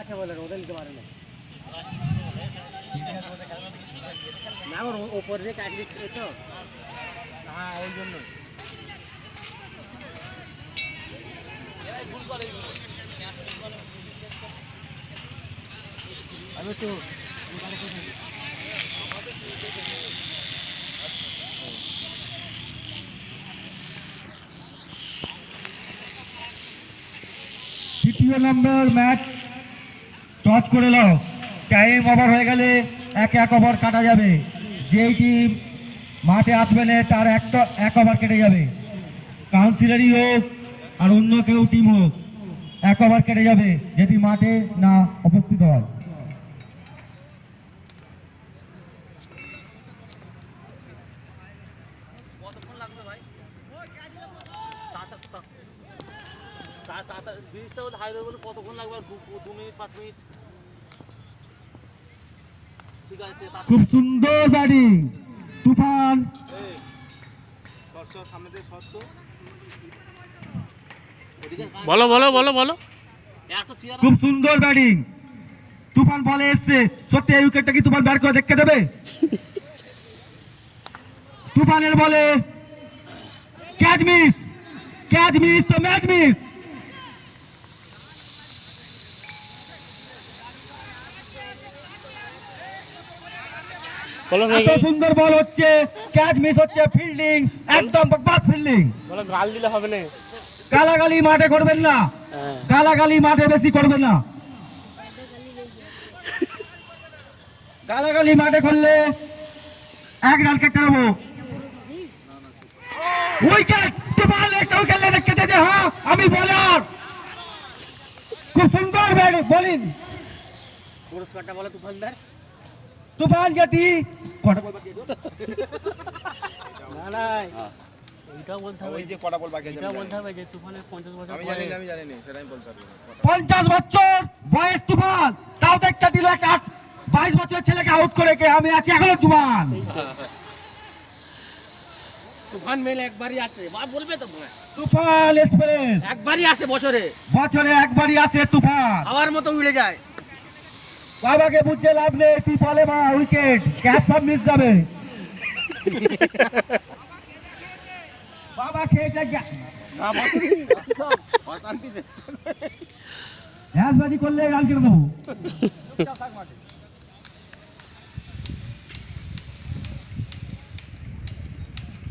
আছে বলে ওদের নিতে পারে না না ওর উপর দিয়ে কাটলি তো হ্যাঁ ওই জন্য আমি তো তৃতীয় নম্বর ম্যাচ টস করে নাও। টাইম ওভার হয়ে গেলে এক ওভার কাটা যাবে। যেই টিম মাঠে আসবে না তার এক ওভার কেটে যাবে। কাউন্সিলারই হোক আর অন্য কেউ টিম হোক, এক ওভার কেটে যাবে যদি মাঠে না উপস্থিত হয়। কতক্ষণ লাগবে? 2 মিনিট 5 মিনিট। ঠিক আছে। খুব সুন্দর ব্যাটিং তুফান। বলো বলো বলো বলো। খুব সুন্দর ব্যাটিং তুফান বলে এসছে। সত্যি এই উইকেটটা কি তুফান ব্যাট করে দেখতে দেবে? তুফানের বলে ক্যাচ মিস তো ম্যাচ মিস। এত সুন্দর বল হচ্ছে, ক্যাচ মিস হচ্ছে, ফিল্ডিং একদম বকবাস ফিল্ডিং। বলে গাল দিলে হবে না, গালাগালি মাঠে করবেন না, গালাগালি মাঠে বেশি করবেন না। গালাগালি মাঠে করলে 1 রান কেটে নেবো। উইকেট তুফান একটা উইকেট কেটেছে। হ্যাঁ আমি বলার, খুব সুন্দর বোলিং। পুরস্কারটা বলে তুফানদার। তুফান যেটি কটা বল বাকি না না এইটাও বলতে হবে, ওই যে কটা বল বাকি আছে এটা বলতে হবে যে তুফানের 50 বছর আমি জানি না সেটা আমি বলতে পারবো না। 50 বছর বয়স তুফান, তাও একটা দিল একটা 22 বছরের ছেলেকে আউট করে কে আমি আছি এখনো তুফান। তুফান মেলে একবারই আছে, বা বলবে তো তুফান এক্সপ্রেস একবারই আসে বছরে একবারই আসে তুফান। খাওয়ার মতো উড়ে যায়। বাবাকে বুঝতে লাভ নেই, টিপালে মা উইকেট ক্যাচ সব মিস যাবে। বাবা খেয়েছে হ্যাঁ বাজি করলে রান কেটে দেবো।